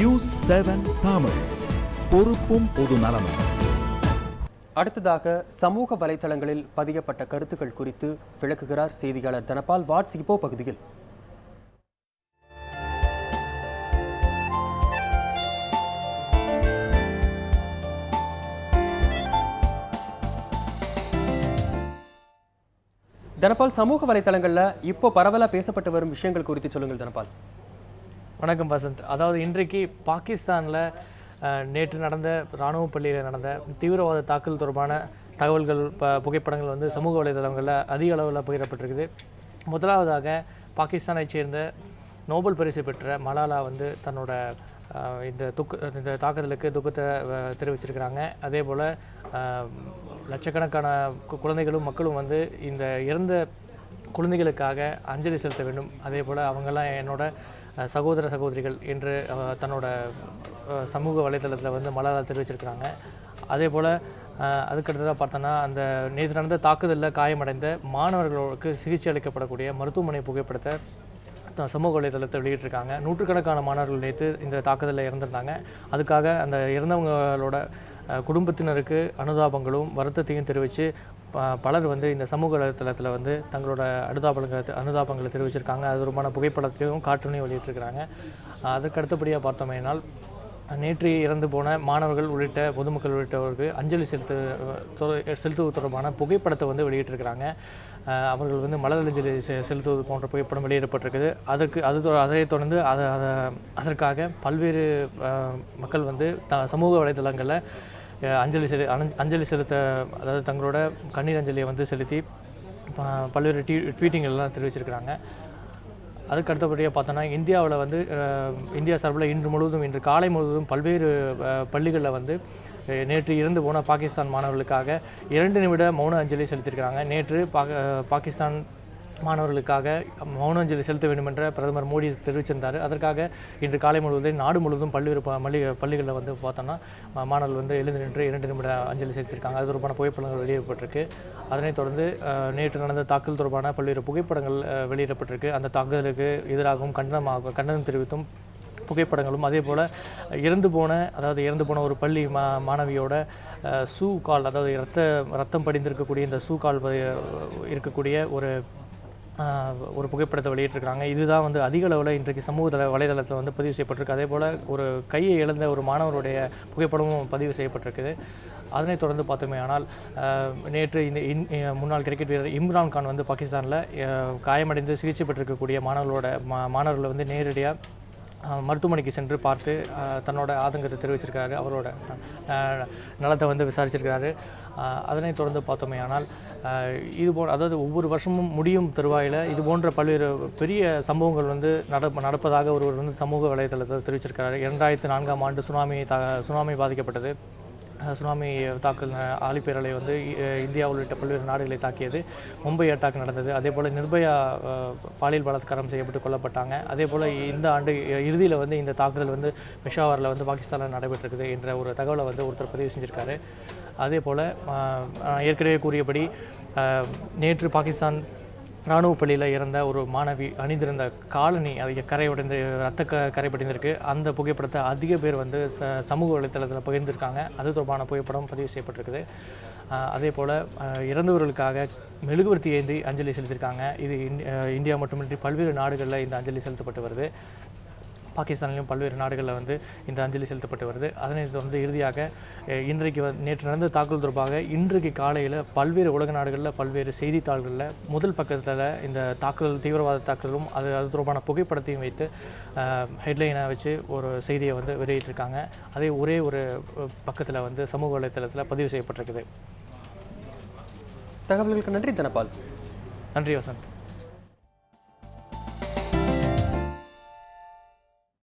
நியூஸ்7 தமிழ், பொறுப்பும் பொது நலமும். அடுத்ததாக சமூக வலைதளங்களில் பதியப்பட்ட கருத்துக்கள் குறித்து விளக்குகிறார் செய்தியாளர் தனபால். வாட்ஸ்இப்போ பகுதியில் தனபால், சமூக வலைதளங்களில் இப்போ பரவலாக பேசப்பட்டு வரும் விஷயங்கள் குறித்து சொல்லுங்கள் தனபால். வணக்கம் வசந்த். அதாவது இன்றைக்கு பாகிஸ்தானில் நேற்று நடந்த இராணுவ பள்ளியில் நடந்த தீவிரவாத தாக்குதல் தொடர்பான தகவல்கள் புகைப்படங்கள் வந்து சமூக வலைதளங்களில் அதிக அளவில் பகிரப்பட்டிருக்குது. முதலாவதாக பாகிஸ்தானைச் சேர்ந்த நோபல் பரிசு பெற்ற மலாலா வந்து தன்னோட இந்த தாக்குதலுக்கு துக்கத்தை தெரிவிச்சிருக்கிறாங்க. அதே போல் லட்சக்கணக்கான குழந்தைகளும் மக்களும் வந்து இந்த இறந்த குழந்தைகளுக்காக அஞ்சலி செலுத்த வேண்டும். அதே போல் அவங்கெல்லாம் என்னோட சகோதர சகோதரிகள் என்று தன்னோட சமூக வலைதளத்தில் வந்து மலாலா தெரிவிச்சிருக்கிறாங்க. அதே போல் அதுக்கடுத்ததாக பார்த்தோன்னா, அந்த நேற்று நடந்த தாக்குதலில் காயமடைந்த மாணவர்களுக்கு சிகிச்சை அளிக்கப்படக்கூடிய மருத்துவமனை புகைப்படத்தை சமூக வலைதளத்தை வெளியிட்டிருக்காங்க. நூற்றுக்கணக்கான மாணவர்கள் நேற்று இந்த தாக்குதலில் இறந்துருந்தாங்க. அதுக்காக அந்த இறந்தவங்களோட குடும்பத்தினருக்கு அனுதாபங்களும் வருத்தத்தையும் தெரிவித்து பலர் வந்து இந்த சமூக வலைதளத்தில் வந்து தங்களோட அனுதாபங்களை தெரிவிச்சிருக்காங்க. அது தொடர்பான புகைப்படத்தையும் கார்ட்டூனையும் வெளியிட்டிருக்கிறாங்க. அதற்கு அடுத்தபடியாக பார்த்தோமேனால், நேற்று இறந்து போன மாணவர்கள் உள்ளிட்ட பொதுமக்கள் உள்ளிட்டவருக்கு அஞ்சலி செலுத்துவது தொடர்பான புகைப்படத்தை வந்து வெளியிட்டிருக்கிறாங்க. அவர்கள் வந்து மலர் அஞ்சலி செலுத்துவது போன்ற புகைப்படம் வெளியிடப்பட்டிருக்குது. அதைத் தொடர்ந்து அதற்காக பல்வேறு மக்கள் வந்து சமூக வலைதளங்களில் அஞ்சலி செலுத்த, அதாவது தங்களோட கண்ணீர் அஞ்சலியை வந்து செலுத்தி பல்வேறு ட்வீட்டிங்கெல்லாம் தெரிவிச்சிருக்கிறாங்க. அதுக்கு அடுத்தபடியாக பார்த்தோன்னா, இந்தியாவில் வந்து இந்தியா சார்பில் இன்று காலை முழுவதும் பல்வேறு பள்ளிகளில் வந்து நேற்று இறந்து போன பாகிஸ்தான் மாணவர்களுக்காக 2 நிமிட மௌன அஞ்சலி செலுத்தியிருக்கிறாங்க. நேற்று பாகிஸ்தான் மாணவர்களுக்காக மௌன அஞ்சலி செலுத்த வேண்டும் என்ற பிரதமர் மோடி தெரிவிச்சிருந்தார். அதற்காக இன்று காலை முழுவதும் நாடு முழுவதும் பல்வேறு பள்ளிகளில் வந்து பார்த்தோன்னா மாணவர்கள் வந்து எழுந்து நின்று 2 நிமிட அஞ்சலி செலுத்தியிருக்காங்க. அது தொடர்பான புகைப்படங்கள் வெளியிடப்பட்டிருக்கு. அதனைத் தொடர்ந்து நேற்று நடந்த தாக்குதல் தொடர்பான பல்வேறு புகைப்படங்கள் வெளியிடப்பட்டிருக்கு. அந்த தாக்குதலுக்கு எதிராகவும் கண்டனம் தெரிவித்தும் புகைப்படங்களும், அதே போல் இறந்து போன ஒரு பள்ளி மாணவியோட ஷூ கால், அதாவது ரத்தம் படிந்திருக்கக்கூடிய இந்த ஷூ கால் இருக்கக்கூடிய ஒரு புகைப்படத்தை வெளியிட்டிருக்கிறாங்க. இதுதான் வந்து அதிக அளவில் இன்றைக்கு சமூக வலைதளத்தில் வந்து பதிவு செய்யப்பட்டிருக்கு. அதே போல் ஒரு கையை இழந்த ஒரு மாணவருடைய புகைப்படமும் பதிவு செய்யப்பட்டிருக்குது. அதனைத் தொடர்ந்து பார்த்தோமே ஆனால், நேற்று இந்த முன்னாள் கிரிக்கெட் வீரர் இம்ரான் கான் வந்து பாகிஸ்தானில் காயமடைந்து சிகிச்சை பெற்றிருக்கக்கூடிய மாணவர்களை வந்து நேரடியாக மருத்துவமனைக்கு சென்று பார்த்து தன்னோட ஆதங்கத்தை தெரிவிச்சிருக்காரு. அவரோட நலத்தை வந்து விசாரிச்சிருக்கிறாரு. அதனைத் தொடர்ந்து பார்த்தோமே ஆனால், அதாவது ஒவ்வொரு வருஷமும் முடியும் தருவாயில் இது போன்ற பல்வேறு பெரிய சம்பவங்கள் வந்து நடப்பதாக ஒருவர் வந்து சமூக வலைதளத்தில் தெரிவிச்சிருக்கிறாரு. 2004ஆம் ஆண்டு சுனாமி பாதிக்கப்பட்டது. சுனாமி தாக்கல் ஆழிப்பேரலை வந்து இந்தியா உள்ளிட்ட பல்வேறு நாடுகளை தாக்கியது. மும்பை அட்டாக் நடந்தது. அதே போல் நிர்பயா பாலியல் பலாத்காரம் செய்யப்பட்டு கொல்லப்பட்டாங்க. அதே போல் இந்த ஆண்டு இறுதியில் வந்து இந்த தாக்குதல் வந்து பெஷாவரில் வந்து பாகிஸ்தானில் நடைபெற்றிருக்குது என்ற ஒரு தகவலை வந்து ஒருத்தர் பதிவு செஞ்சுருக்காரு. அதே போல் ஏற்கனவே கூறியபடி நேற்று பாகிஸ்தான் இராணுவ பள்ளியில் இறந்த ஒரு மாணவி அணிந்திருந்த காலனி அது கரை படிந்திருக்கு. அந்த புகைப்படத்தை அதிக பேர் வந்து சமூக வலைத்தளத்தில் பகிர்ந்திருக்காங்க. அது தொடர்பான புகைப்படம் பதிவு செய்யப்பட்டிருக்குது. அதே போல் இறந்தவர்களுக்காக மெழுகுவர்த்தி ஏந்தி அஞ்சலி செலுத்தியிருக்காங்க. இது இந்தியா மட்டுமின்றி பல்வேறு நாடுகளில் இந்த அஞ்சலி செலுத்தப்பட்டு வருது. பாகிஸ்தானிலும் பல்வேறு நாடுகளில் வந்து இந்த அஞ்சலி செலுத்தப்பட்டு வருது. அதனை தொடர்ந்து இறுதியாக நேற்று நடந்த தாக்குதல் தொடர்பாக இன்றைக்கு காலையில் பல்வேறு உலக நாடுகளில் பல்வேறு செய்தித்தாள்களில் முதல் பக்கத்தில் இந்த தீவிரவாத தாக்குதலும் அது தொடர்பான புகைப்படத்தையும் வைத்து ஹெட்லைனை வச்சு ஒரு செய்தியை வந்து வெளியிட்டிருக்காங்க. அதே ஒரே ஒரு பக்கத்தில் வந்து சமூக வலைத்தளத்தில் பதிவு செய்யப்பட்டிருக்குது. தகவல்களுக்கு நன்றி தனபால். நன்றி வசந்த்.